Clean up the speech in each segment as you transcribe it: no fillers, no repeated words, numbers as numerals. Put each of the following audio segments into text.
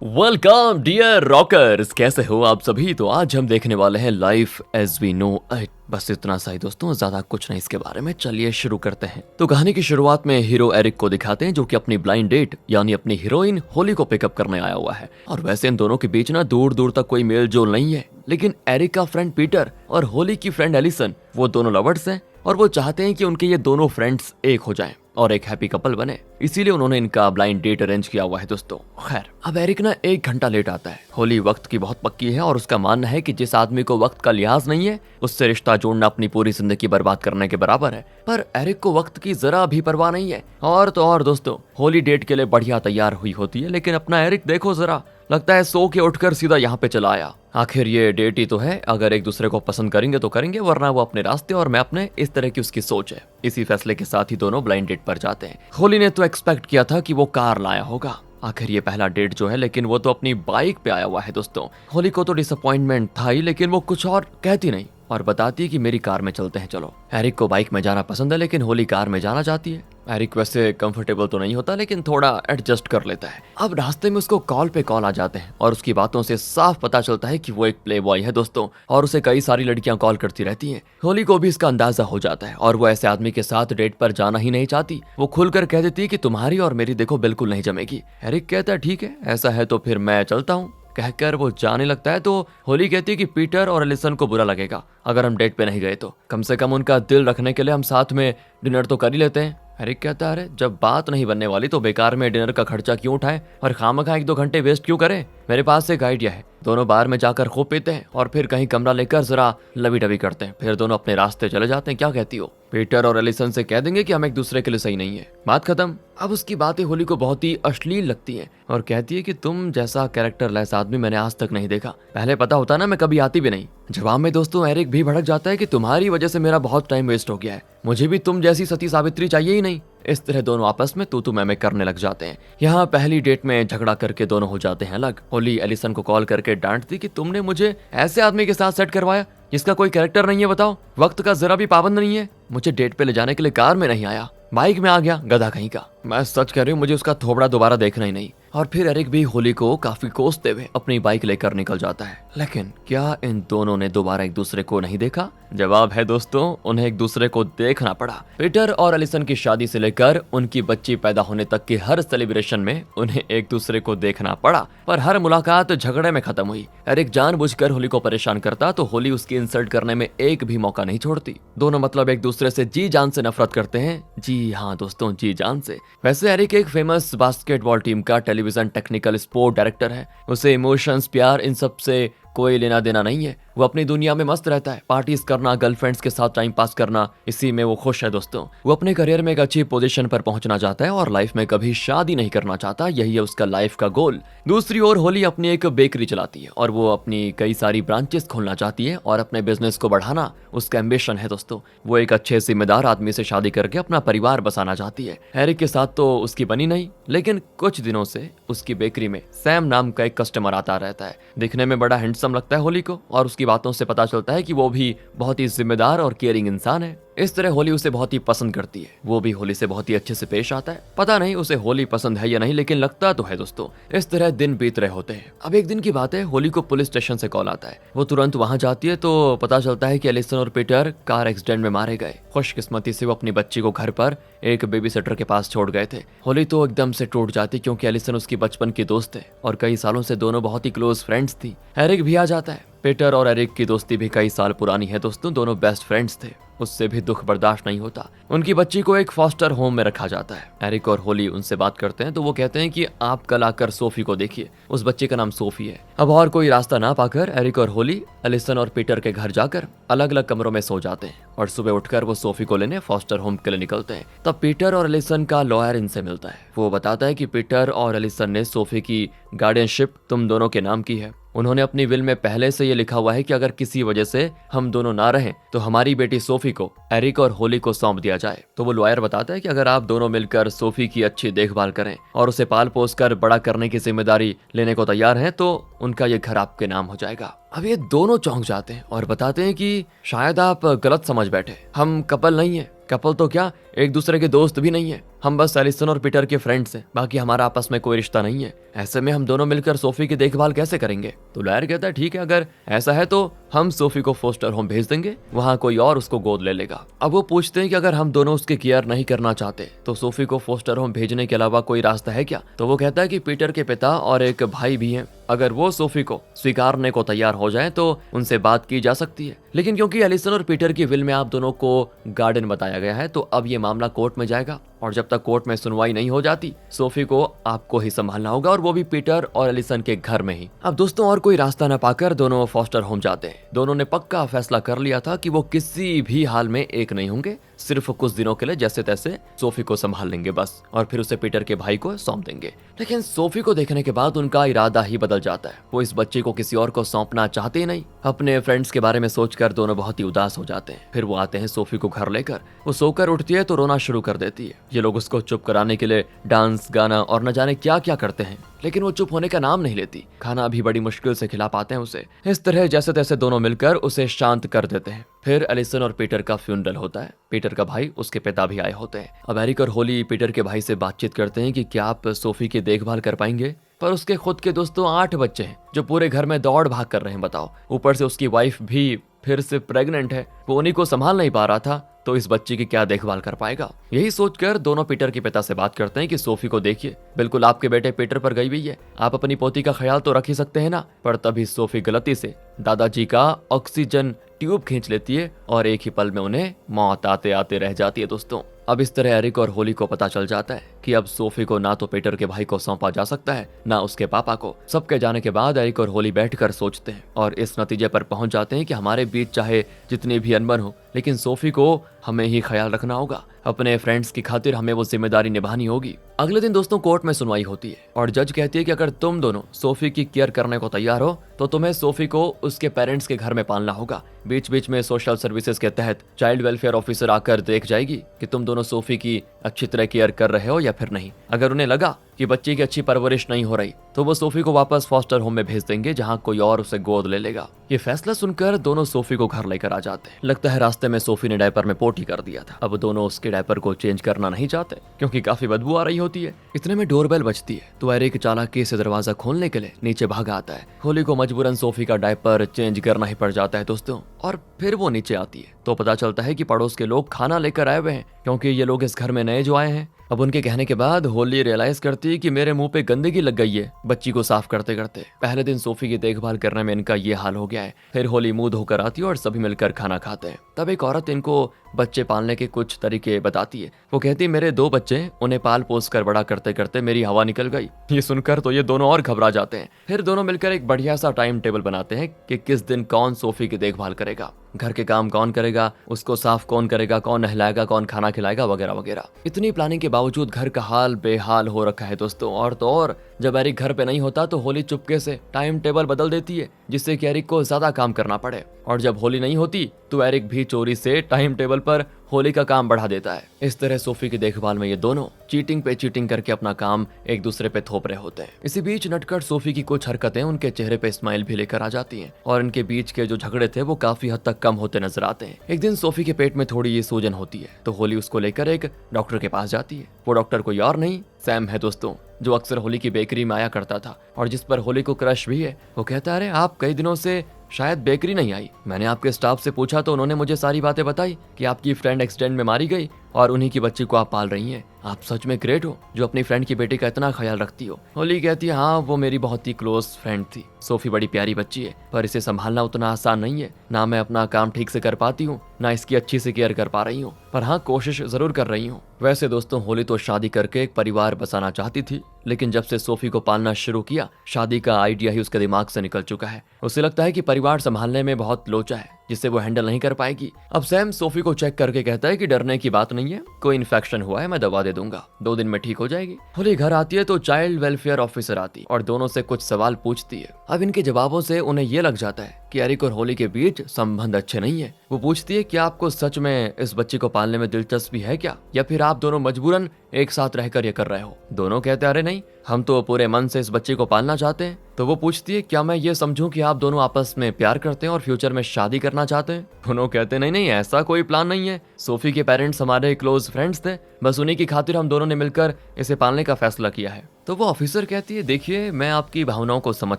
Welcome dear rockers, कैसे हो आप सभी। तो आज हम देखने वाले हैं life as we know it. बस इतना सा ही दोस्तों, ज्यादा कुछ नहीं इसके बारे में। चलिए शुरू करते हैं। तो कहानी की शुरुआत में हीरो एरिक को दिखाते हैं जो कि अपनी ब्लाइंड डेट यानी अपनी हीरोइन होली को पिकअप करने आया हुआ है। और वैसे इन दोनों के बीच ना दूर दूर तक कोई मेल जोल नहीं है, लेकिन एरिक का फ्रेंड पीटर और होली की फ्रेंड एलिसन वो दोनों लवर्स हैं और वो चाहते हैं कि उनके ये दोनों फ्रेंड्स एक हो जाएं और एक हैप्पी कपल बने। इसीलिए उन्होंने इनका ब्लाइंड डेट अरेंज किया हुआ है दोस्तों। खैर, अब एरिक ना 1 घंटा लेट आता है। होली वक्त की बहुत पक्की है और उसका मानना है कि जिस आदमी को वक्त का लिहाज नहीं है उससे रिश्ता जोड़ना अपनी पूरी जिंदगी बर्बाद करने के बराबर है। पर एरिक को वक्त की जरा भी परवाह नहीं है। और तो और दोस्तों, होली डेट के लिए बढ़िया तैयार हुई होती है, लेकिन अपना एरिक देखो जरा, लगता है सो के उठकर सीधा यहाँ पे चला आया। आखिर ये डेट ही तो है, अगर एक दूसरे को पसंद करेंगे तो करेंगे, वरना वो अपने रास्ते और मैं अपने। इस तरह की उसकी सोच है। इसी फैसले के साथ ही दोनों ब्लाइंड डेट पर जाते हैं। होली ने तो एक्सपेक्ट किया था कि वो कार लाया होगा। आखिर ये पहला डेट जो है, लेकिन वो तो अपनी बाइक पे आया हुआ है दोस्तों। होली को तो डिसअपॉइंटमेंट था ही, लेकिन वो कुछ और कहती नहीं और बताती है कि मेरी कार में चलते हैं चलो। एरिक को बाइक में जाना पसंद है, लेकिन होली कार में जाना चाहती है। एरिक वैसे कंफर्टेबल तो नहीं होता, लेकिन थोड़ा एडजस्ट कर लेता है। अब रास्ते में उसको कॉल पे कॉल आ जाते हैं और उसकी बातों से साफ पता चलता है कि वो एक प्ले बॉय है दोस्तों, और उसे कई सारी लड़कियां कॉल करती रहती हैं। होली को भी इसका अंदाजा हो जाता है और वो ऐसे आदमी के साथ डेट पर जाना ही नहीं चाहती। वो खुलकर कह देती है कि तुम्हारी और मेरी देखो बिल्कुल नहीं जमेगी। एरिक कहता है ठीक है, ऐसा है तो फिर मैं चलता हूँ। कहकर वो जाने लगता है तो होली कहती है कि पीटर और एलिसन को बुरा लगेगा अगर हम डेट पे नहीं गए, तो कम से कम उनका दिल रखने के लिए हम साथ में डिनर तो कर ही लेते हैं। एरिक कहता है अरे जब बात नहीं बनने वाली तो बेकार में डिनर का खर्चा क्यों उठाएं और खामखा 1-2 घंटे वेस्ट क्यों करें। मेरे पास एक आइडिया है, दोनों बार में जाकर खूब पीते हैं और फिर कहीं कमरा लेकर जरा लवी डवी करते हैं, फिर दोनों अपने रास्ते चले जाते हैं। क्या कहती हो? पीटर और एलिसन से कह देंगे कि हम एक दूसरे के लिए सही नहीं है, बात खत्म। अब उसकी बातें होली को बहुत ही अश्लील लगती हैं और कहती है कि तुम जैसा कैरेक्टर लेस आदमी मैंने आज तक नहीं देखा, पहले पता होता ना मैं कभी आती भी नहीं। जवाब में दोस्तों एरिक भी भड़क जाता है कि तुम्हारी वजह से मेरा बहुत टाइम वेस्ट हो गया है, मुझे भी तुम जैसी सती सावित्री चाहिए ही नहीं। इस तरह दोनों आपस में तू मैं करने लग जाते हैं। यहाँ पहली डेट में झगड़ा करके दोनों हो जाते हैं अलग। होली एलिसन को कॉल करके डांटती कि तुमने मुझे ऐसे आदमी के साथ सेट करवाया जिसका कोई कैरेक्टर नहीं है, बताओ वक्त का जरा भी पाबंद नहीं है, मुझे डेट पे ले जाने के लिए कार में नहीं आया, बाइक में आ गया, गधा कहीं का। मैं सच कह रही हूँ, मुझे उसका थोबड़ा दोबारा देखना ही नहीं। और फिर एरिक भी होली को काफी कोसते हुए अपनी बाइक लेकर निकल जाता है। लेकिन क्या इन दोनों ने दोबारा एक दूसरे को नहीं देखा? जवाब है दोस्तों, उन्हें एक दूसरे को देखना पड़ा। पीटर और एलिसन की शादी से लेकर उनकी बच्ची पैदा होने तक की हर सेलिब्रेशन में उन्हें एक दूसरे को देखना पड़ा, पर हर मुलाकात झगड़े में खत्म हुई। एरिक जानबूझकर होली को परेशान करता तो होली उसकी इंसल्ट करने में एक भी मौका नहीं छोड़ती। दोनों मतलब एक दूसरे से जी जान से नफरत करते हैं। जी हाँ दोस्तों, जी जान से। वैसे एरिक एक फेमस बास्केटबॉल टीम का टेलीविजन टेक्निकल स्पोर्ट डायरेक्टर है। उसे इमोशंस, प्यार, इन सब से कोई लेना देना नहीं है। वो अपनी दुनिया में मस्त रहता है, पार्टीज करना, गर्लफ्रेंड्स के साथ टाइम पास करना, इसी में वो खुश है दोस्तों। वो अपने करियर में एक अच्छी पोजीशन पर पहुंचना चाहता है और लाइफ में कभी शादी नहीं करना चाहता, यही है उसका लाइफ का गोल। दूसरी ओर होली अपनी एक बेकरी चलाती है और वो अपनी कई सारी ब्रांचेस खोलना चाहती है और अपने बिजनेस को बढ़ाना उसका एम्बिशन है दोस्तों। वो एक अच्छे जिम्मेदार आदमी से शादी करके अपना परिवार बसाना चाहती है। एरिक के साथ तो उसकी बनी नहीं, लेकिन कुछ दिनों से उसकी बेकरी में सैम नाम का एक कस्टमर आता रहता है। दिखने में बड़ा हैंडसम लगता है होली को और उसकी बातों से पता चलता है कि वो भी बहुत ही जिम्मेदार और केयरिंग इंसान है। इस तरह होली उसे बहुत ही पसंद करती है। वो भी होली से बहुत ही अच्छे से पेश आता है। पता नहीं उसे होली पसंद है या नहीं, लेकिन लगता तो है दोस्तों। इस तरह दिन बीत रहे होते हैं। अब एक दिन की बात है, होली को पुलिस स्टेशन से कॉल आता है। वो तुरंत वहां जाती है तो पता चलता है कि एलिसन और पीटर कार एक्सीडेंट में मारे गए। खुशकिस्मती से वो अपनी बच्ची को घर पर एक बेबी सिटर के पास छोड़ गए थे। होली तो एकदम से टूट जाती क्योंकि एलिसन उसकी बचपन की दोस्त है और कई सालों से दोनों बहुत ही क्लोज फ्रेंड्स थी। एरिक भी आ जाता है। पीटर और एरिक की दोस्ती भी कई साल पुरानी है दोस्तों, दोनों बेस्ट फ्रेंड्स थे। उससे भी दुख बर्दाश्त नहीं होता। उनकी बच्ची को एक फॉस्टर होम में रखा जाता है। एरिक और होली उनसे बात करते हैं तो वो कहते हैं कि आप कल आकर सोफी को देखिए, उस बच्चे का नाम सोफी है। अब और कोई रास्ता ना पाकर एरिक और होली एलिसन और पीटर के घर जाकर अलग अलग कमरों में सो जाते हैं और सुबह उठकर वो सोफी को लेने फॉस्टर होम के लिए निकलते हैं। तब पीटर और एलिसन का लॉयर इनसे मिलता है। वो बताता है कि पीटर और एलिसन ने सोफी की गार्डियनशिप तुम दोनों के नाम की है। उन्होंने अपनी विल में पहले से ये लिखा हुआ है कि अगर किसी वजह से हम दोनों ना रहें तो हमारी बेटी सोफी को एरिक और होली को सौंप दिया जाए। तो वो लॉयर बताता है कि अगर आप दोनों मिलकर सोफी की अच्छी देखभाल करें और उसे पाल पोस कर बड़ा करने की जिम्मेदारी लेने को तैयार हैं तो उनका ये घर आपके नाम हो जाएगा। अब ये दोनों चौंक जाते हैं और बताते हैं कि शायद आप गलत समझ बैठे, हम कपल नहीं है, कपल तो क्या, एक दूसरे के दोस्त भी नहीं है। हम बस एलिसन और पीटर के फ्रेंड्स हैं, बाकी हमारा आपस में कोई रिश्ता नहीं है। ऐसे में हम दोनों मिलकर सोफी की देखभाल कैसे करेंगे? तो लॉयर कहता है ठीक है, अगर ऐसा है तो हम सोफी को फोस्टर होम भेज देंगे, वहाँ कोई और उसको गोद ले लेगा। अब वो पूछते हैं कि अगर हम दोनों उसकी केयर नहीं करना चाहते तो सोफी को फोस्टर होम भेजने के अलावा कोई रास्ता है क्या? तो वो कहता है कि पीटर के पिता और एक भाई भी हैं, अगर वो सोफी को स्वीकारने को तैयार हो जाए तो उनसे बात की जा सकती है। लेकिन क्योंकि एलिसन और पीटर की विल में आप दोनों को गार्डन बताया गया है, तो अब ये मामला कोर्ट में जाएगा और जब तक कोर्ट में सुनवाई नहीं हो जाती सोफी को आपको ही संभालना होगा, और वो भी पीटर और एलिसन के घर में ही। अब दोस्तों और कोई रास्ता न पाकर दोनों फॉस्टर होम जाते हैं। दोनों ने पक्का फैसला कर लिया था कि वो किसी भी हाल में एक नहीं होंगे, सिर्फ कुछ दिनों के लिए जैसे तैसे सोफी को संभाल लेंगे बस, और फिर उसे पीटर के भाई को सौंप देंगे। लेकिन सोफी को देखने के बाद उनका इरादा ही बदल जाता है। वो इस बच्चे को किसी और को सौंपना चाहते ही नहीं। अपने फ्रेंड्स के बारे में सोचकर दोनों बहुत ही उदास हो जाते हैं। फिर वो आते हैं सोफी को घर लेकर। वो सोकर उठती है तो रोना शुरू कर देती है। ये लोग उसको चुप कराने के लिए डांस, गाना और न जाने क्या क्या करते हैं, लेकिन वो चुप होने का नाम नहीं लेती। खाना भी बड़ी मुश्किल से खिला पाते हैं उसे। इस तरह जैसे तैसे दोनों मिलकर उसे शांत कर देते हैं। फिर एलिसन और पीटर का फ्यूनरल होता है। पीटर का भाई, उसके पिता भी आए होते हैं। अब एरिक और होली पीटर के भाई से बातचीत करते हैं कि क्या आप सोफी की देखभाल कर पाएंगे, पर उसके खुद के दोस्तों 8 बच्चे हैं जो पूरे घर में दौड़ भाग कर रहे हैं, बताओ। ऊपर से उसकी वाइफ भी फिर से प्रेग्नेंट है, वो उन्हीं को संभाल नहीं पा रहा था, तो इस बच्ची की क्या देखभाल कर पाएगा? यही सोचकर दोनों पीटर के पिता से बात करते हैं कि सोफी को देखिए, बिल्कुल आपके बेटे पीटर पर गई हुई है, आप अपनी पोती का ख्याल तो रख ही सकते हैं ना। पर तभी सोफी गलती से दादाजी का ऑक्सीजन ट्यूब खींच लेती है और एक ही पल में उन्हें मौत आते आते रह जाती है दोस्तों। अब इस तरह एरिक और होली को पता चल जाता है कि अब सोफी को ना तो पीटर के भाई को सौंपा जा सकता है, ना उसके पापा को। सबके जाने के बाद एरिक और होली बैठकर सोचते हैं और इस नतीजे पर पहुंच जाते हैं कि हमारे बीच चाहे जितनी भी अनबन हो, लेकिन सोफी को हमें ही ख्याल रखना होगा। अपने फ्रेंड्स की खातिर हमें वो जिम्मेदारी निभानी होगी। अगले दिन दोस्तों कोर्ट में सुनवाई होती है और जज कहती है कि अगर तुम दोनों सोफी की केयर करने को तैयार हो तो तुम्हें सोफी को उसके पेरेंट्स के घर में पालना होगा। बीच बीच में सोशल सर्विसेज के तहत चाइल्ड वेलफेयर ऑफिसर आकर देख जाएगी कि तुम दोनों सोफी की अच्छी तरह केयर कर रहे हो या फिर नहीं। अगर उन्हें लगा कि बच्ची की अच्छी परवरिश नहीं हो रही तो वो सोफी को वापस फॉस्टर होम में भेज देंगे, जहां कोई और उसे गोद ले लेगा। ये फैसला सुनकर दोनों सोफी को घर लेकर आ जाते हैं। लगता है रास्ते में सोफी ने डायपर में पोटी कर दिया था। अब दोनों उसके डायपर को चेंज करना नहीं चाहते क्योंकि काफी बदबू आ रही होती है। इतने में डोरबेल बजती है तो एरिक चालाकी से दरवाजा खोलने के लिए नीचे भागा आता है। होली को मजबूरन सोफी का डायपर चेंज करना ही पड़ जाता है दोस्तों, और फिर वो नीचे आती है तो पता चलता है कि पड़ोस के लोग खाना लेकर आए हुए हैं, क्योंकि ये लोग इस घर में नए जो आए हैं। अब उनके कहने के बाद होली रियलाइज करती है कि मेरे मुंह पे गंदगी लग गई है बच्ची को साफ करते करते। पहले दिन सोफी की देखभाल करने में इनका ये हाल हो गया है। फिर होली मुंह धोकर आती है और सभी मिलकर खाना खाते हैं। तब एक औरत इनको बच्चे पालने के कुछ तरीके बताती है। वो कहती है मेरे 2 बच्चे, उन्हें पाल पोस कर बड़ा करते करते मेरी हवा निकल गई। ये सुनकर तो ये दोनों और घबरा जाते हैं। फिर दोनों मिलकर एक बढ़िया सा टाइम टेबल बनाते हैं कि किस दिन कौन सोफी की देखभाल करेगा, घर के काम कौन करेगा, उसको साफ कौन करेगा, कौन नहलाएगा, कौन खाना खिलाएगा, वगैरह वगैरह। इतनी प्लानिंग के बावजूद घर का हाल बेहाल हो रखा है दोस्तों। और तो और जब एरिक घर पे नहीं होता तो होली चुपके से टाइम टेबल बदल देती है जिससे कि एरिक को ज्यादा काम करना पड़े, और जब होली नहीं होती तो एरिक भी चोरी से टाइम टेबल पर होली का काम बढ़ा देता है। इस तरह सोफी की देखभाल में ये दोनों चीटिंग पे चीटिंग करके अपना काम एक दूसरे पे थोप रहे होते हैं। इसी बीच नटखट सोफी की कुछ हरकतें उनके चेहरे पे स्माइल भी लेकर आ जाती हैं और इनके बीच के जो झगड़े थे वो काफी हद तक कम होते नजर आते हैं। एक दिन सोफी के पेट में थोड़ी ये सूजन होती है तो होली उसको लेकर एक डॉक्टर के पास जाती है। वो डॉक्टर कोई और नहीं, सैम है दोस्तों, जो अक्सर होली की बेकरी में आया करता था और जिस पर होली को क्रश भी है। वो कहता है अरे आप कई दिनों से शायद बेकरी नहीं आई। मैंने आपके स्टाफ से पूछा तो उन्होंने मुझे सारी बातें बताई कि आपकी फ्रेंड एक्सीडेंट में मारी गई और उन्हीं की बच्ची को आप पाल रही हैं। आप सच में ग्रेट हो जो अपनी फ्रेंड की बेटी का इतना ख्याल रखती हो। होली कहती है हाँ वो मेरी बहुत ही क्लोज फ्रेंड थी। सोफी बड़ी प्यारी बच्ची है पर इसे संभालना उतना आसान नहीं है। ना मैं अपना काम ठीक से कर पाती हूँ, ना इसकी अच्छी से केयर कर पा रही हूँ, पर हाँ कोशिश जरूर कर रही हूँ। वैसे दोस्तों होली तो शादी करके एक परिवार बसाना चाहती थी, लेकिन जब से सोफी को पालना शुरू किया शादी का आइडिया ही उसके दिमाग से निकल चुका है। उसे लगता है कि परिवार संभालने में बहुत लोचा है जिससे वो हैंडल नहीं कर पाएगी। अब सैम सोफी को चेक करके कहता है कि डरने की बात नहीं है, कोई इन्फेक्शन हुआ है, मैं दवा दे दूंगा, 2 दिन में ठीक हो जाएगी। होली घर आती है तो चाइल्ड वेलफेयर ऑफिसर आती और दोनों से कुछ सवाल पूछती है। अब इनके जवाबों से उन्हें ये लग जाता है कि एरिक और होली के बीच संबंध अच्छे नहीं है। वो पूछती है कि आपको सच में इस बच्ची को पालने में दिलचस्पी है क्या, या फिर आप दोनों मजबूरन एक साथ रहकर ये कर रहे हो। दोनों कहते अरे नहीं, हम तो पूरे मन से इस बच्ची को पालना चाहते हैं। तो वो पूछती है क्या मैं ये समझूं कि आप दोनों आपस में प्यार करते हैं और फ्यूचर में शादी करना करना चाहते हैं? दोनों कहते नहीं नहीं, ऐसा कोई प्लान नहीं है। सोफी के पेरेंट्स हमारे क्लोज फ्रेंड्स थे, बस उन्हीं की खातिर हम दोनों ने मिलकर इसे पालने का फैसला किया है। तो वो ऑफिसर कहती है, देखिए मैं आपकी भावनाओं को समझ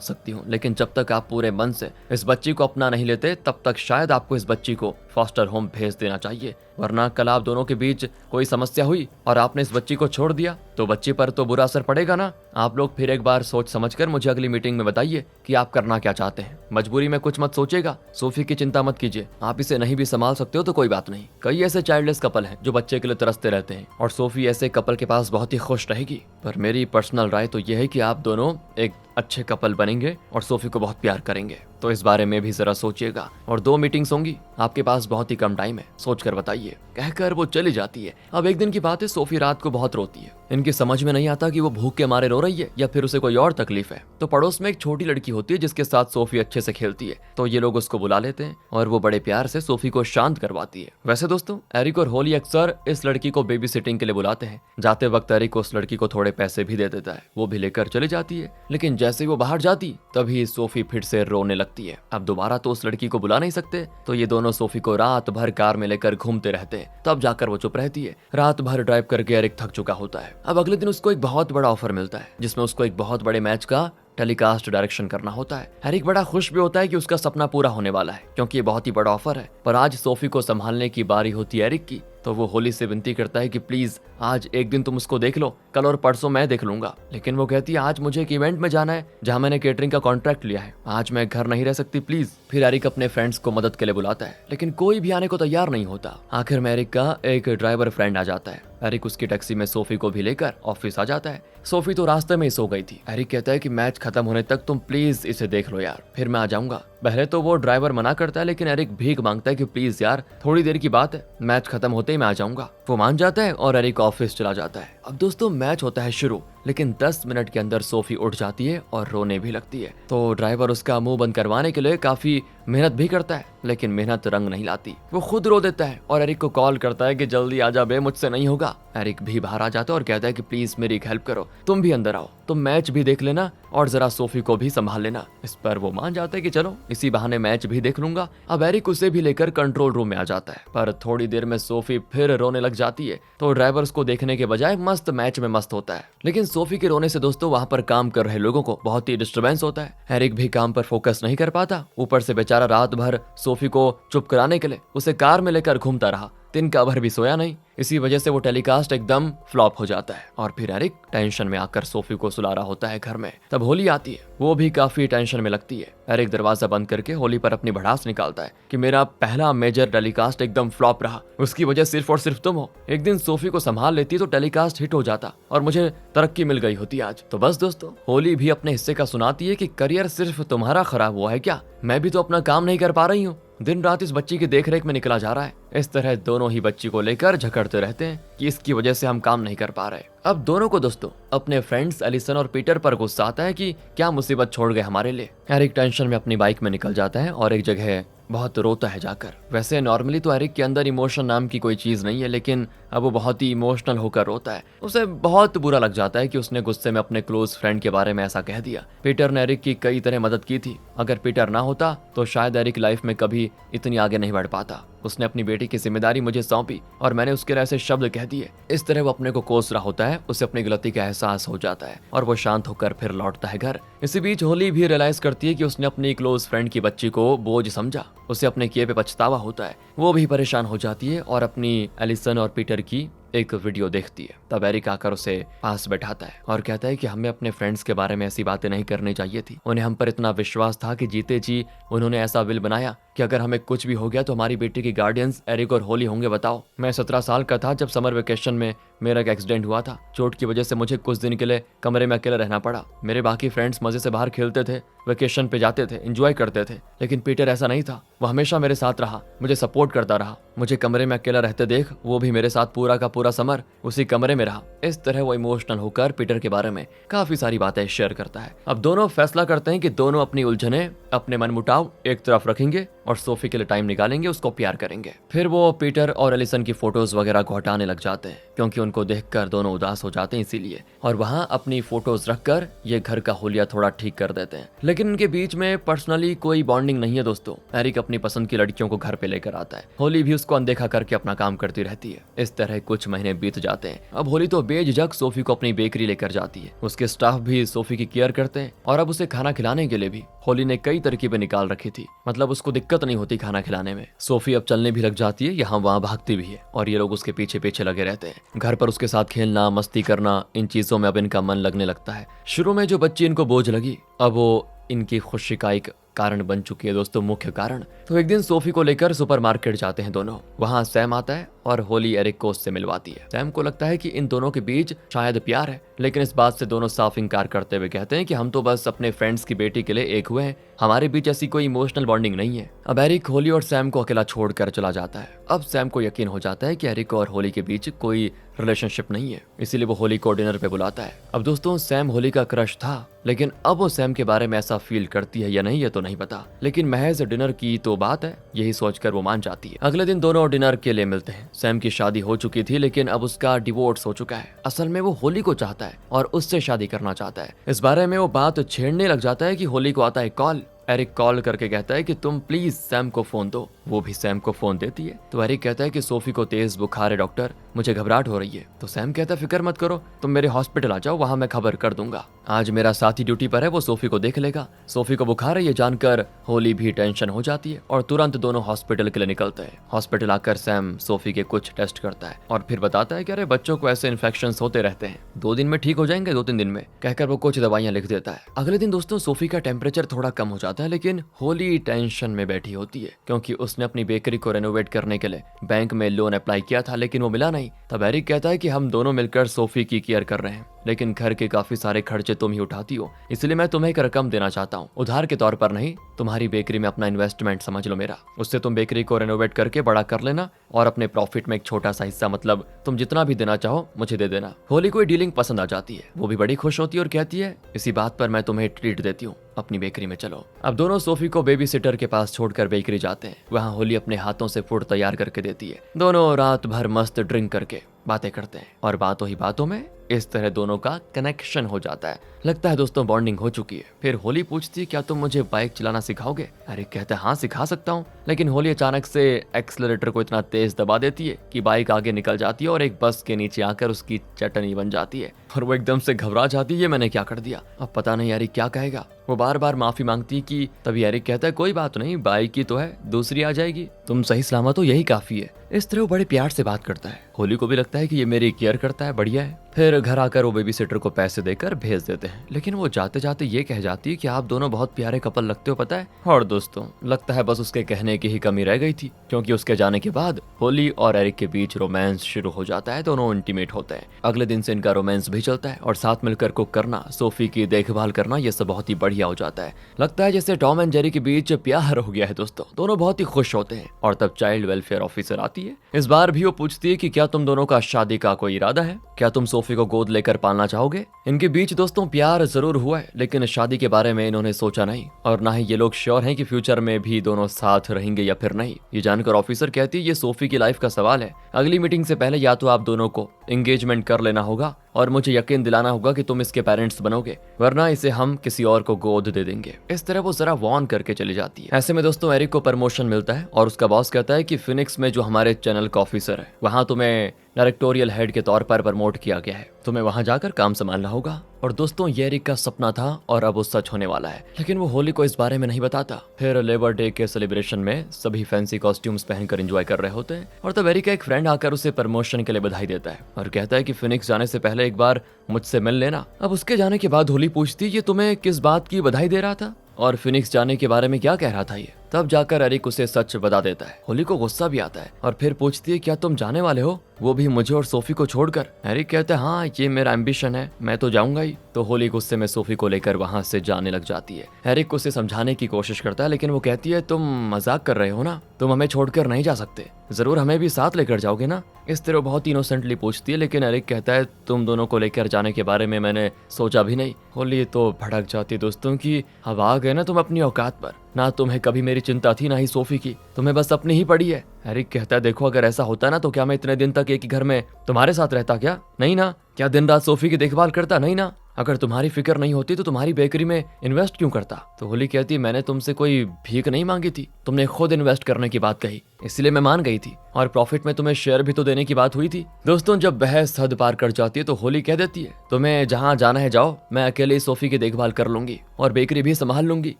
सकती हूँ, लेकिन जब तक आप पूरे मन से इस बच्ची को अपना नहीं लेते तब तक शायद आपको इस बच्ची को फॉस्टर होम भेज देना चाहिए, वरना कल आप दोनों के बीच कोई समस्या हुई और आपने इस बच्ची को छोड़ दिया तो बच्ची पर तो बुरा असर पड़ेगा ना। आप लोग फिर एक बार सोच समझकर मुझे अगली मीटिंग में बताइए कि आप करना क्या चाहते हैं। मजबूरी में कुछ मत सोचेगा। सोफी की चिंता मत कीजिए, आप इसे नहीं भी संभाल सकते हो तो कोई बात नहीं। कई ऐसे चाइल्डलेस कपल हैं जो बच्चे के लिए तरसते रहते हैं और सोफी ऐसे कपल के पास बहुत ही खुश रहेगी। पर मेरी पर्सनल राय तो यह है कि आप दोनों एक अच्छे कपल बनेंगे और सोफी को बहुत प्यार करेंगे, तो इस बारे में भी जरा सोचिएगा। और 2 मीटिंग्स होंगी, आपके पास बहुत ही कम टाइम है, सोचकर बताइए। कहकर वो चली जाती है। अब एक दिन की बात है, सोफी रात को बहुत रोती है। इनकी समझ में नहीं आता कि वो भूख के मारे रो रही है या फिर उसे कोई और तकलीफ है। तो पड़ोस में एक छोटी लड़की होती है जिसके साथ सोफी अच्छे से खेलती है, तो ये लोग उसको बुला लेते हैं और वो बड़े प्यार से सोफी को शांत करवाती है। वैसे दोस्तों, एरिक और होली अक्सर इस लड़की को बेबी सिटिंग के लिए बुलाते हैं। जाते वक्त एरिक उस लड़की को थोड़े पैसे भी दे देता है, वो भी लेकर चली जाती है। लेकिन जैसे ही वो बाहर जाती तभी सोफी फिर से रोने लगती है। अब दोबारा तो उस लड़की को बुला नहीं सकते, तो ये दोनों सोफी को रात भर कार में लेकर घूमते रहते हैं। तब जाकर वो चुप रहती है। रात भर ड्राइव करके एरिक थक चुका होता है। अब अगले दिन उसको एक बहुत बड़ा ऑफर मिलता है जिसमें उसको एक बहुत बड़े मैच का टेलीकास्ट डायरेक्शन करना होता है। एरिक बड़ा खुश भी होता है कि उसका सपना पूरा होने वाला है, क्योंकि ये बहुत ही बड़ा ऑफर है। पर आज सोफी को संभालने की बारी होती है एरिक की, तो वो होली से विनती करता है कि प्लीज आज एक दिन तुम उसको देख लो, कल और परसों मैं देख लूंगा। लेकिन वो कहती है, आज मुझे एक इवेंट में जाना है जहां मैंने केटरिंग का कॉन्ट्रैक्ट लिया है, आज मैं घर नहीं रह सकती प्लीज। फिर एरिक अपने फ्रेंड्स को मदद के लिए बुलाता है, लेकिन कोई भी आने को तैयार नहीं होता। आखिर में एरिक का एक ड्राइवर फ्रेंड आ जाता है। एरिक उसकी टैक्सी में सोफी को भी लेकर ऑफिस आ जाता है। सोफी तो रास्ते में ही सो गई थी। एरिक कहता है कि मैच खत्म होने तक तुम प्लीज इसे देख लो यार, फिर मैं आ जाऊंगा। पहले तो वो ड्राइवर मना करता है, लेकिन एरिक भीख मांगता है कि प्लीज यार थोड़ी देर की बात है, मैच खत्म होते ही मैं आ जाऊंगा। वो मान जाता है और एरिक ऑफिस चला जाता है। अब दोस्तों मैच होता है शुरू, लेकिन 10 मिनट के अंदर सोफी उठ जाती है और रोने भी लगती है। तो ड्राइवर उसका मुंह बंद करवाने के लिए काफी मेहनत भी करता है, लेकिन मेहनत रंग नहीं लाती। वो खुद रो देता है और एरिक को कॉल करता है कि जल्दी आ जा बे, मुझसे नहीं होगा। एरिक भी बाहर आ जाता है और कहता है कि प्लीज मेरी एक हेल्प करो, तुम भी अंदर आओ, तुम मैच भी देख लेना और जरा सोफी को भी संभाल लेना। इस पर वो मान जाता है कि चलो इसी बहाने मैच भी देख लूंगा। अब एरिक उसे भी लेकर कंट्रोल रूम में आ जाता है, पर थोड़ी देर में सोफी फिर रोने लग जाती है। तो ड्राइवर उसको देखने के बजाय मस्त मैच में मस्त होता है। लेकिन सोफी के रोने से दोस्तों वहां पर काम कर रहे लोगों को बहुत ही डिस्टर्बेंस होता है। एरिक भी काम पर फोकस नहीं कर पाता, ऊपर से बेचारा रात भर सोफी को चुप कराने के लिए उसे कार में लेकर घूमता रहा, दिन का भर भी सोया नहीं। इसी वजह से वो टेलीकास्ट एकदम फ्लॉप हो जाता है और फिर एरिक टेंशन में आकर सोफी को सुला रहा होता है घर में। तब होली आती है, वो भी काफी टेंशन में लगती है। एरिक दरवाजा बंद करके होली पर अपनी भड़ास निकालता है कि मेरा पहला मेजर टेलीकास्ट एकदम फ्लॉप रहा, उसकी वजह सिर्फ और सिर्फ तुम हो। एक दिन सोफी को संभाल लेती तो टेलीकास्ट हिट हो जाता और मुझे तरक्की मिल गई होती आज। तो बस दोस्तों, होली भी अपने हिस्से का सुनाती है कि करियर सिर्फ तुम्हारा खराब हुआ है क्या, मैं भी तो अपना काम नहीं कर पा रही हूँ, दिन रात इस बच्ची की देखरेख में निकला जा रहा है। इस तरह दोनों ही बच्ची को लेकर झगड़ते रहते हैं कि इसकी वजह से हम काम नहीं कर पा रहे। अब दोनों को दोस्तों अपने फ्रेंड्स एलिसन और पीटर पर गुस्सा आता है कि क्या मुसीबत छोड़ गए हमारे लिए। एरिक टेंशन में अपनी बाइक में निकल जाता है और एक जगह बहुत रोता है जाकर। वैसे नॉर्मली तो एरिक के अंदर इमोशन नाम की कोई चीज नहीं है, लेकिन अब वो बहुत ही इमोशनल होकर रोता है। उसे बहुत बुरा लग जाता है कि उसने गुस्से में अपने क्लोज फ्रेंड के बारे में ऐसा कह दिया। पीटर ने एरिक की कई तरह मदद की थी, अगर पीटर ना होता तो शायद एरिक लाइफ में कभी इतनी आगे नहीं बढ़ पाता। उसने अपनी बेटी की जिम्मेदारी मुझे सौंपी और मैंने उसके लिए ऐसे शब्द कह दिए। इस तरह वो अपने को कोस रहा होता है, उसे अपनी गलती का एहसास हो जाता है और वो शांत होकर फिर लौटता है घर। इसी बीच होली भी रियलाइज करती है कि उसने अपनी क्लोज फ्रेंड की बच्ची को बोझ समझा, उसे अपने किए पे पछतावा होता है। वो भी परेशान हो जाती है और अपनी एलिसन और पीटर की एक वीडियो देखती है। तब एरिक आकर उसे पास बैठाता है और कहता है कि हमें अपने फ्रेंड्स के बारे में ऐसी बातें नहीं करनी चाहिए थी। उन्हें हम पर इतना विश्वास था कि जीते जी उन्होंने ऐसा विल बनाया कि अगर हमें कुछ भी हो गया तो हमारी बेटी की गार्डियंस एरिक और होली होंगे। बताओ, मैं 17 साल का था जब समर वेकेशन में मेरा एक एक्सीडेंट हुआ था। चोट की वजह से मुझे कुछ दिन के लिए कमरे में अकेला रहना पड़ा। मेरे बाकी फ्रेंड्स मजे से बाहर खेलते थे, वेकेशन पे जाते थे, एंजॉय करते थे, लेकिन पीटर ऐसा नहीं था। वो हमेशा मेरे साथ रहा, मुझे सपोर्ट करता रहा। मुझे कमरे में अकेला रहते देख वो भी मेरे साथ पूरा का पूरा समर उसी कमरे में रहा। इस तरह वो इमोशनल होकर पीटर के बारे में काफी सारी बातें शेयर करता है। अब दोनों फैसला करते हैं कि दोनों अपनी उलझने, अपने मनमुटाव एक तरफ रखेंगे और सोफी के लिए टाइम निकालेंगे, उसको प्यार करेंगे। फिर वो पीटर और एलिसन की फोटोज वगैरह को हटाने लग जाते हैं क्योंकि उनको देखकर दोनों उदास हो जाते हैं इसीलिए, और वहाँ अपनी फोटोज रखकर ये घर का हुलिया थोड़ा ठीक कर देते हैं। लेकिन इनके बीच में पर्सनली कोई बॉन्डिंग नहीं है दोस्तों। एरिक अपनी पसंद की लड़कियों को घर पे लेकर आता है, होली भी उसको अनदेखा करके अपना काम करती रहती है। इस तरह कुछ महीने बीत जाते हैं। अब होली तो बेझिझक सोफी को अपनी बेकरी लेकर जाती है। उसके स्टाफ भी सोफी की केयर करते हैं और अब उसे खाना खिलाने के लिए भी होली ने कई तरकीबें निकाल रखी थी, मतलब उसको दिक्कत नहीं होती खाना खिलाने में। सोफी अब चलने भी लग जाती है, यहाँ वहाँ भागती भी है और ये लोग उसके पीछे पीछे लगे रहते हैं। घर पर उसके साथ खेलना, मस्ती करना, इन चीजों में अब इनका मन लगने लगता है। शुरू में जो बच्ची इनको बोझ लगी अब वो इनकी खुशी का एक कारण बन चुकी है दोस्तों, मुख्य कारण। तो एक दिन सोफी को लेकर सुपरमार्केट जाते हैं दोनों। वहाँ सैम आता है और होली एरिक को उससे मिलवाती है। सैम को लगता है कि इन दोनों के बीच शायद प्यार है, लेकिन इस बात से दोनों साफ इंकार करते हुए कहते हैं कि हम तो बस अपने फ्रेंड्स की बेटी के लिए एक हुए हैं, हमारे बीच ऐसी कोई इमोशनल बॉन्डिंग नहीं है। अब एरिक होली और सैम को अकेला छोड़कर चला जाता है। अब सैम को यकीन हो जाता है कि एरिक और होली के बीच कोई रिलेशनशिप नहीं है, इसीलिए वो होली को डिनर पे बुलाता है। अब दोस्तों सैम होली का क्रश था, लेकिन अब वो सैम के बारे में ऐसा फील करती है या नहीं ये तो नहीं पता, लेकिन महज डिनर की तो बात है, यही सोचकर वो मान जाती है। अगले दिन दोनों डिनर के लिए मिलते हैं। सैम की शादी हो चुकी थी लेकिन अब उसका डिवोर्स हो चुका है। असल में वो होली को चाहता है और उससे शादी करना चाहता है। इस बारे में वो बात छेड़ने लग जाता है कि होली को आता है कॉल। एरिक कॉल करके कहता है कि तुम प्लीज सैम को फोन दो। वो भी सैम को फोन देती है। तो एरिक कहता है कि सोफी को तेज बुखार है डॉक्टर, मुझे घबराहट हो रही है। तो सैम कहता है फिक्र मत करो, तुम मेरे हॉस्पिटल आ जाओ, वहां मैं खबर कर दूंगा। आज मेरा साथी ड्यूटी पर है, वो सोफी को देख लेगा। सोफी को बुखार है ये जानकर होली भी टेंशन हो जाती है और तुरंत दोनों हॉस्पिटल के लिए निकलते हैं। हॉस्पिटल आकर सैम सोफी के कुछ टेस्ट करता है और फिर बताता है कि अरे बच्चों को ऐसे इन्फेक्शन होते रहते हैं, 2 दिन में ठीक हो जाएंगे, 2-3 दिन में, कहकर वो कुछ दवाइयां लिख देता है। अगले दिन दोस्तों सोफी का टेम्परेचर थोड़ा कम हो जाता है, लेकिन होली टेंशन में बैठी होती है क्योंकि उसने अपनी बेकरी को रेनोवेट करने के लिए बैंक में लोन अप्लाई किया था लेकिन वो मिला नहीं। तब एरिक कहता है कि हम दोनों मिलकर सोफी की केयर कर रहे हैं, लेकिन घर के काफी सारे खर्चे तुम ही उठाती हो, इसलिए मैं तुम्हें एक रकम देना चाहता हूँ, उधार के तौर पर नहीं, तुम्हारी बेकरी में अपना इन्वेस्टमेंट समझ लो मेरा। उससे तुम बेकरी को रेनोवेट करके बड़ा कर लेना और अपने प्रॉफिट में एक छोटा सा हिस्सा, मतलब तुम जितना भी देना चाहो मुझे दे देना। होली को डीलिंग पसंद आ जाती है, वो भी बड़ी खुश होती है और कहती है इसी बात पर मैं तुम्हें ट्रीट देती हूँ, अपनी बेकरी में चलो। अब दोनों सोफी को बेबी सिटर के पास छोड़कर बेकरी जाते हैं। वहाँ होली अपने हाथों से फूड तैयार करके देती है। दोनों रात भर मस्त ड्रिंक करके बातें करते हैं और बातों ही बातों में इस तरह दोनों का कनेक्शन हो जाता है। लगता है दोस्तों बॉन्डिंग हो चुकी है। फिर होली पूछती है क्या तुम मुझे बाइक चलाना सिखाओगे? अरे कहते हैं हाँ सिखा सकता हूँ, लेकिन होली अचानक से एक्सेलरेटर को इतना तेज दबा देती है कि बाइक आगे निकल जाती है और एक बस के नीचे आकर उसकी चटनी बन जाती है और वो एकदम से घबरा जाती है, ये मैंने क्या कर दिया, अब पता नहीं यारी क्या कहेगा। वो बार बार माफी मांगती कि तभी एरिक कहता है कोई बात नहीं, बाइक की तो है, दूसरी आ जाएगी, तुम सही सलामत हो यही काफी है। इस तरह वो बड़े प्यार से बात करता है। होली को भी लगता है कि ये मेरी केयर करता है, बढ़िया है। फिर घर आकर वो बेबी सिटर को पैसे देकर भेज देते हैं, लेकिन वो जाते जाते ये कह जाती है कि आप दोनों बहुत प्यारे कपल लगते हो पता है। और दोस्तों लगता है बस उसके कहने की ही कमी रह गई थी, क्योंकि उसके जाने के बाद होली और एरिक के बीच रोमांस शुरू हो जाता है। दोनों इंटीमेट होते हैं। अगले दिन से इनका रोमांस भी चलता है और साथ मिलकर कुक करना, सोफी की देखभाल करना, ये सब बहुत ही बढ़िया हो जाता है। लगता है जैसे टॉम एंड जेरी के बीच प्यार हो गया है दोस्तों। दोनों बहुत ही खुश होते हैं और तब चाइल्ड वेलफेयर ऑफिसर आती है। इस बार भी वो पूछती है कि क्या तुम दोनों का शादी का कोई इरादा है, क्या तुम सोफी को गोद लेकर पालना चाहोगे। इनके बीच दोस्तों प्यार जरूर हुआ है, लेकिन शादी के बारे में इन्होंने सोचा नहीं और ना ही ये लोग श्योर हैं कि फ्यूचर में भी दोनों साथ रहेंगे या फिर नहीं। ये जानकर ऑफिसर कहती है ये सोफी की लाइफ का सवाल है, अगली मीटिंग से पहले या तो आप दोनों को एंगेजमेंट कर लेना होगा और मुझे यकीन दिलाना होगा कि तुम इसके पेरेंट्स बनोगे, वरना इसे हम किसी और को गोद दे देंगे। इस तरह वो जरा वॉर्न करके चली जाती है। ऐसे में दोस्तों एरिक को प्रमोशन मिलता है और उसका बॉस कहता है कि फिनिक्स में जो हमारे चैनल का ऑफिसर है वहां तुम्हें डायरेक्टोरियल हेड के तौर पर प्रमोट किया गया है, तुम्हें वहां जाकर काम संभालना होगा। और दोस्तों ये एरिक का सपना था और अब वो सच होने वाला है, लेकिन वो होली को इस बारे में नहीं बताता। फिर लेबर डे के सेलिब्रेशन में सभी फैंसी कॉस्ट्यूम्स पहनकर एंजॉय कर रहे होते हैं और तब एरिक का एक फ्रेंड आकर उसे प्रमोशन के लिए बधाई देता है और कहता है कि फिनिक्स जाने से पहले एक बार मुझसे मिल लेना। अब उसके जाने के बाद होली पूछती ये तुम्हें किस बात की बधाई दे रहा था और फिनिक्स जाने के बारे में क्या कह रहा था ये। तब जाकर एरिक उसे सच बता देता है। होली को गुस्सा भी आता है और फिर पूछती है क्या तुम जाने वाले हो, वो भी मुझे और सोफी को छोड़कर। एरिक कहता है हाँ ये मेरा एम्बिशन है, मैं तो जाऊंगा ही। तो होली गुस्से में सोफी को लेकर वहां से जाने लग जाती है। एरिक उसे समझाने की कोशिश करता है, लेकिन वो कहती है तुम मजाक कर रहे हो ना, तुम हमें छोड़कर नहीं जा सकते, जरूर हमें भी साथ लेकर जाओगे ना? इस तरह बहुत इनोसेंटली पूछती है, लेकिन एरिक कहता है तुम दोनों को लेकर जाने के बारे में मैंने सोचा भी नहीं। होली तो भड़क जाती है दोस्तों कि अब आ गए ना तुम अपनी औकात पर, ना तुम्हें कभी मेरी चिंता थी ना ही सोफी की, तुम्हें बस अपनी ही पड़ी है। एरिक कहता है देखो अगर ऐसा होता ना तो क्या मैं इतने दिन तक एक ही घर में तुम्हारे साथ रहता? क्या नहीं ना? क्या दिन रात सोफी की देखभाल करता? नहीं ना? अगर तुम्हारी फिक्र नहीं होती तो तुम्हारी बेकरी में इन्वेस्ट क्यों करता? तो होली कहती मैंने तुमसे कोई भीख नहीं मांगी थी, तुमने खुद इन्वेस्ट करने की बात कही, इसलिए मैं मान गई थी, और प्रॉफिट में तुम्हें शेयर भी तो देने की बात हुई थी। दोस्तों जब बहस हद पार कर जाती है तो होली कह देती है तुम्हें जहाँ जाना है जाओ, मैं अकेले सोफी की देखभाल कर लूंगी और बेकरी भी संभाल लूंगी।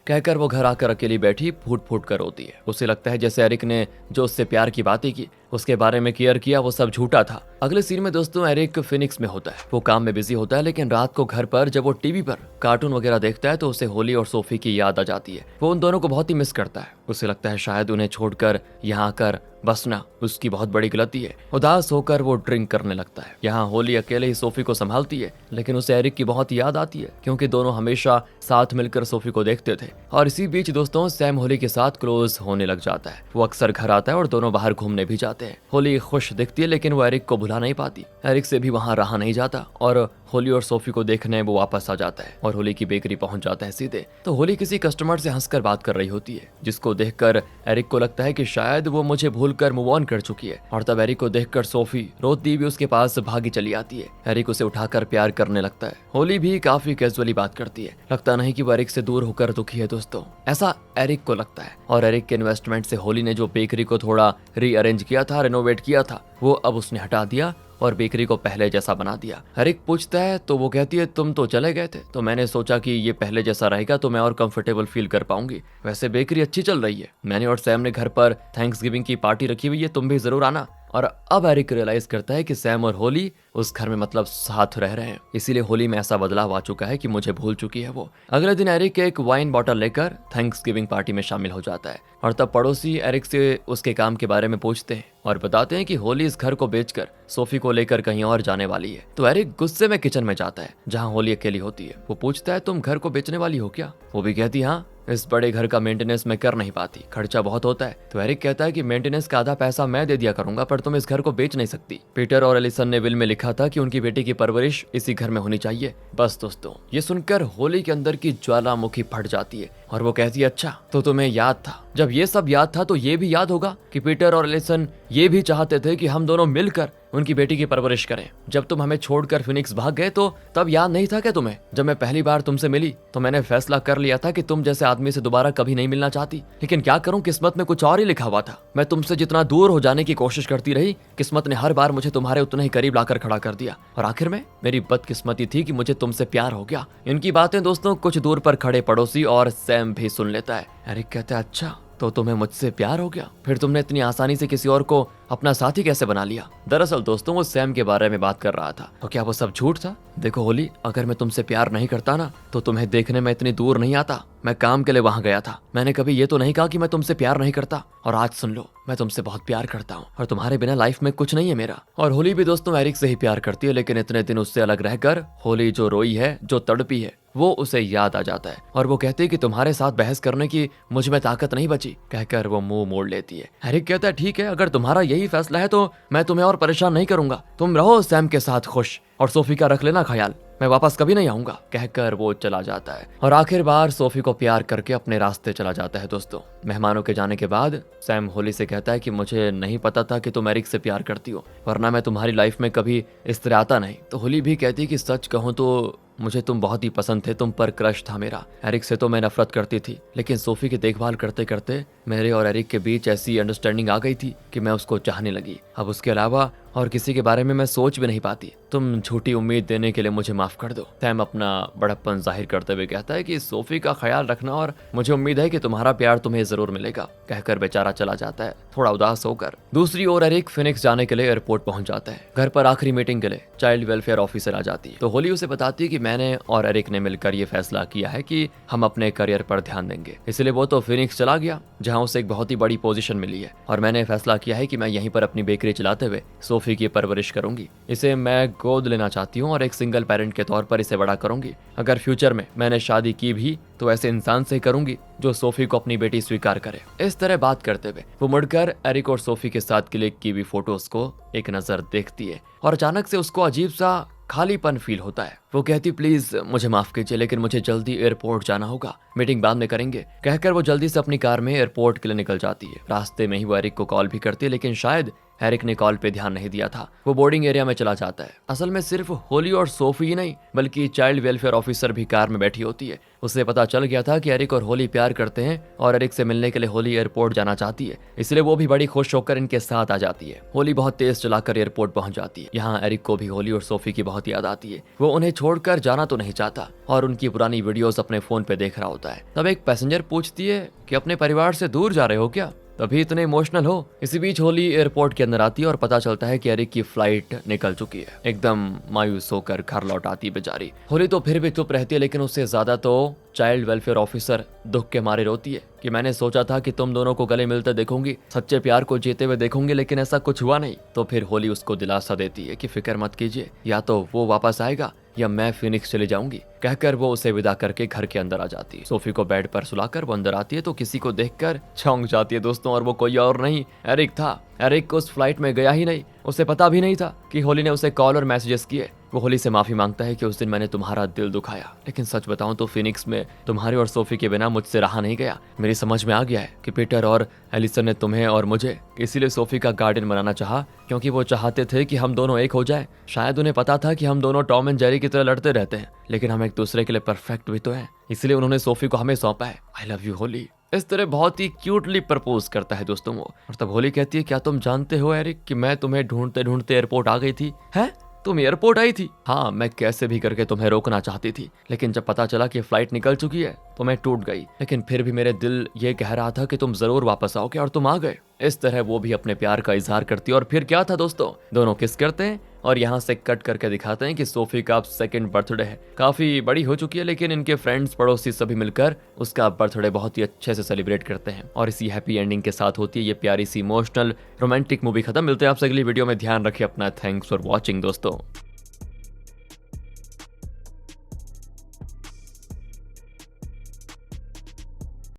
कहकर वो घर आकर अकेली बैठी फूट फूट कर रोती है। उसे लगता है जैसे एरिक ने जो उससे प्यार की बातें की, उसके बारे में केयर किया, वो सब झूठा था। अगले सीन में दोस्तों एरिक फिनिक्स में होता है, वो काम में बिजी होता है, लेकिन रात को घर पर जब वो टीवी पर कार्टून वगैरह देखता है तो उसे होली और सोफी की याद आ जाती है। वो उन दोनों को बहुत ही मिस करता है। उसे लगता है शायद उन्हें छोड़कर यहाँ आकर बसना उसकी बहुत बड़ी गलती है। उदास होकर वो ड्रिंक करने लगता है। यहाँ होली अकेले ही सोफी को संभालती है, लेकिन उसे एरिक की बहुत याद आती है क्योंकि दोनों हमेशा साथ मिलकर सोफी को देखते थे। और इसी बीच दोस्तों सैम होली के साथ क्लोज होने लग जाता है। वो अक्सर घर आता है और दोनों बाहर घूमने भी जाते हैं। होली खुश दिखती है, लेकिन वो एरिक को भुला नहीं पाती। एरिक से भी वहाँ रहा नहीं जाता और होली और सोफी को देखने वो वापस आ जाता है और होली की बेकरी पहुंच जाता है सीधे। तो होली किसी कस्टमर से हंसकर बात कर रही होती है, जिसको देखकर एरिक को लगता है कि शायद वो मुझे भूलकर मूव ऑन कर चुकी है। और तब एरिक को देखकर सोफी रोती भी उसके पास भागी चली आती है। एरिक उसे उठाकर प्यार करने लगता है। होली भी काफी कैजुअली बात करती है। लगता नहीं कि वो एरिक से दूर होकर दुखी है दोस्तों, ऐसा एरिक को लगता है। और एरिक के इन्वेस्टमेंट से होली ने जो बेकरी को थोड़ा रीअरेंज किया था, रेनोवेट किया था, वो अब उसने हटा दिया और बेकरी को पहले जैसा बना दिया। एरिक पूछता है तो वो कहती है तुम तो चले गए थे, तो मैंने सोचा कि ये पहले जैसा रहेगा तो मैं और कंफर्टेबल फील कर पाऊंगी। वैसे बेकरी अच्छी चल रही है, मैंने और सैम ने घर पर थैंक्सगिविंग की पार्टी रखी हुई है, तुम भी जरूर आना। और अब एरिक रियलाइज करता है कि सैम और होली उस घर में मतलब साथ रह रहे हैं, इसीलिए होली में ऐसा बदलाव आ चुका है कि मुझे भूल चुकी है वो। अगले दिन एरिक एक वाइन बॉटल लेकर थैंक्सगिविंग पार्टी में शामिल हो जाता है और तब पड़ोसी एरिक से उसके काम के बारे में पूछते हैं और बताते हैं कि होली इस घर को बेचकर सोफी को लेकर कहीं और जाने वाली है। तो एरिक गुस्से में किचन में जाता है जहाँ होली अकेली होती है। वो पूछता है तुम घर को बेचने वाली हो क्या? वो भी कहती हाँ, इस बड़े घर का मेंटेनेंस मैं कर नहीं पाती, खर्चा बहुत होता है। तो एरिक कहता है कि मेंटेनेंस का आधा पैसा मैं दे दिया करूंगा, पर तुम इस घर को बेच नहीं सकती। पीटर और एलिसन ने विल में लिखा था कि उनकी बेटी की परवरिश इसी घर में होनी चाहिए। बस दोस्तों ये सुनकर होली के अंदर की ज्वालामुखी फट जाती है और वो कहती है अच्छा तो तुम्हें याद था, जब ये सब याद था तो ये भी याद होगा कि पीटर और एलिसन ये भी चाहते थे कि हम दोनों मिलकर उनकी बेटी की परवरिश करें। जब तुम हमें छोड़कर फिनिक्स भाग गए तो तब याद नहीं था क्या तुम्हें? जब मैं पहली बार तुमसे मिली तो मैंने फैसला कर लिया था कि तुम जैसे आदमी से दोबारा कभी नहीं मिलना चाहती, लेकिन क्या करूं किस्मत में कुछ और ही लिखा हुआ था। मैं तुमसे जितना दूर हो जाने की कोशिश करती रही, किस्मत ने हर बार मुझे तुम्हारे उतने ही करीब लाकर खड़ा कर दिया और आखिर में मेरी बदकिस्मती थी कि मुझे तुमसे प्यार हो गया। इनकी बातें दोस्तों कुछ दूर पर खड़े पड़ोसी और सैम भी सुन लेता है। एरिक कहता है अच्छा तो तुम्हें मुझसे प्यार हो गया, फिर तुमने इतनी आसानी से किसी और को अपना साथी कैसे बना लिया? दरअसल दोस्तों वो सैम के बारे में बात कर रहा था। तो क्या वो सब झूठ था? देखो होली, अगर मैं तुमसे प्यार नहीं करता ना तो तुम्हें देखने में इतनी दूर नहीं आता। मैं काम के लिए वहां गया था, मैंने कभी ये तो नहीं कहा कि मैं तुमसे प्यार नहीं करता। और आज सुन लो, मैं तुमसे बहुत प्यार करता हूँ और तुम्हारे बिना लाइफ में कुछ नहीं है मेरा। और होली भी दोस्तों एरिक से ही प्यार करती है, लेकिन इतने दिन उससे अलग रहकर होली जो रोई है, जो तड़पी है, वो उसे याद आ जाता है और वो कहती है कि तुम्हारे साथ बहस करने की मुझ में ताकत नहीं बची। कहकर वो मुंह मोड़ लेती है। एरिक कहता है ठीक है, अगर तुम्हारा यही फैसला है तो मैं तुम्हें और परेशान नहीं करूंगा, तुम रहो सैम के साथ खुश और सोफी का रख लेना ख्याल, मैं वापस कभी नहीं आऊंगा। कहकर वो चला जाता है और आखिर बार सोफी को प्यार करके अपने रास्ते चला जाता है। दोस्तों मेहमानों के जाने के बाद सैम होली से कहता है कि मुझे नहीं पता था कि तुम एरिक से प्यार करती हो, वरना मैं तुम्हारी लाइफ में कभी इस तरह आता नहीं। तो होली भी कहती है कि सच कहूं तो मुझे तुम बहुत ही पसंद थे, तुम पर क्रश था मेरा। एरिक से तो मैं नफरत करती थी, लेकिन सोफी की देखभाल करते करते मेरे और एरिक के बीच ऐसी अंडरस्टैंडिंग आ गई थी कि मैं उसको चाहने लगी। अब उसके अलावा और किसी के बारे में मैं सोच भी नहीं पाती। तुम झूठी उम्मीद देने के लिए मुझे माफ कर दो। सैम अपना बड़प्पन जाहिर करते हुए कहता है कि सोफी का ख्याल रखना और मुझे उम्मीद है कि तुम्हारा प्यार तुम्हें जरूर मिलेगा। कहकर बेचारा चला जाता है थोड़ा उदास होकर। दूसरी ओर एरिक फिनिक्स जाने के लिए एयरपोर्ट पहुंच जाता है। घर पर आखिरी मीटिंग के लिए चाइल्ड वेलफेयर ऑफिसर आ जाती है। तो होली उसे बताती है कि मैंने और एरिक ने मिलकर ये फैसला किया है कि हम अपने करियर पर ध्यान देंगे। इसलिए वो तो फिनिक्स चला गया जहाँ उसे एक बहुत ही बड़ी पोजीशन मिली है और मैंने फैसला किया है कि मैं यहीं पर अपनी बेकरी चलाते हुए सोफी सोफी की परवरिश करूंगी। इसे मैं गोद लेना चाहती हूँ और एक सिंगल पेरेंट के तौर पर इसे बड़ा करूंगी। अगर फ्यूचर में मैंने शादी की भी तो ऐसे इंसान से करूंगी जो सोफी को अपनी बेटी स्वीकार करे। इस तरह बात करते हुए वो मुड़कर एरिक और सोफी के साथ क्लिक की हुई फोटोज को एक नजर देखती है और अचानक से उसको अजीब सा खालीपन फील होता है। वो कहती प्लीज मुझे माफ कीजिए लेकिन मुझे जल्दी एयरपोर्ट जाना होगा, मीटिंग बाद में करेंगे। कहकर वो जल्दी से अपनी कार में एयरपोर्ट के लिए निकल जाती है। रास्ते में ही वो एरिक को कॉल भी करती है लेकिन शायद एरिक ने कॉल पे ध्यान नहीं दिया था। वो बोर्डिंग एरिया में चला जाता है। असल में सिर्फ होली और सोफी ही नहीं बल्कि चाइल्ड वेलफेयर ऑफिसर भी कार में बैठी होती है। उसे पता चल गया था कि एरिक और होली प्यार करते हैं और एरिक से मिलने के लिए होली एयरपोर्ट जाना चाहती है, इसलिए वो भी बड़ी खुश होकर इनके साथ आ जाती है। होली बहुत तेज चलाकर एयरपोर्ट पहुंच जाती है। यहाँ एरिक को भी होली और सोफी की बहुत याद आती है। वो उन्हें छोड़कर जाना तो नहीं चाहता और उनकी पुरानी वीडियोस अपने फोन पे देख रहा होता है। तब एक पैसेंजर पूछती है कि अपने परिवार से दूर जा रहे हो क्या, तभी इतने इमोशनल हो। इसी बीच होली एयरपोर्ट के अंदर आती है और पता चलता है कि एरिक की फ्लाइट निकल चुकी है। एकदम मायूस होकर घर लौट आती है बेचारी। होली तो फिर भी चुप रहती है लेकिन उससे ज्यादा तो चाइल्ड वेलफेयर ऑफिसर दुख के मारे रोती है कि मैंने सोचा था कि तुम दोनों को गले मिलते देखूंगी, सच्चे प्यार को जीते हुए देखूंगी, लेकिन ऐसा कुछ हुआ नहीं। तो फिर होली उसको दिलासा देती है कि फिक्र मत कीजिए, या तो वो वापस आएगा या मैं फिनिक्स चली जाऊंगी। कहकर वो उसे विदा करके घर के अंदर आ जाती है। सोफी को बेड पर सुलाकर वो अंदर आती है तो किसी को देखकर चौंक जाती है दोस्तों, और वो कोई और नहीं एरिक था। एरिक उस फ्लाइट में गया ही नहीं, उसे पता भी नहीं था कि होली ने उसे कॉल और मैसेजेस किए। वो होली से माफी मांगता है कि उस दिन मैंने तुम्हारा दिल दुखाया, लेकिन सच बताऊं तो फिनिक्स में तुम्हारी और सोफी के बिना मुझसे रहा नहीं गया। मेरी समझ में आ गया है कि पीटर और एलिसन ने तुम्हें और मुझे इसीलिए सोफी का गार्डियन बनाना चाहा, क्योंकि वो चाहते थे कि हम दोनों एक हो जाए। शायद उन्हें पता था कि हम दोनों टॉम एंड जेरी की तरह लड़ते रहते हैं, लेकिन हम एक दूसरे के लिए परफेक्ट भी तो हैं, इसलिए उन्होंने सोफी को हमें सौंपा है। I love you Holi. इस तरह बहुत ही क्यूटली प्रपोज करता है दोस्तों वो। और तब होली कहती है क्या तुम जानते हो एरिक कि मैं तुम्हें ढूंढते ढूंढते एयरपोर्ट आ गई थी। है तुम एयरपोर्ट आई थी? हाँ, मैं कैसे भी करके तुम्हें रोकना चाहती थी, लेकिन जब पता चला कि फ्लाइट निकल चुकी है तो मैं टूट गई, लेकिन फिर भी मेरे दिल ये कह रहा था कि तुम जरूर वापस आओगे और तुम आ गए। इस तरह वो भी अपने प्यार का इजहार करती है और फिर क्या था दोस्तों, दोनों किस करते हैं और यहाँ से कट करके दिखाते हैं कि सोफी का अब सेकंड बर्थडे है। काफी बड़ी हो चुकी है लेकिन इनके फ्रेंड्स पड़ोसी सभी मिलकर उसका बर्थडे बहुत ही अच्छे से सेलिब्रेट करते हैं और इसी हैप्पी एंडिंग के साथ होती है ये प्यारी सी इमोशनल रोमांटिक मूवी खत्म। मिलते हैं आपसे अगली वीडियो में, ध्यान रखिए अपना। थैंक्स फॉर वॉचिंग दोस्तों।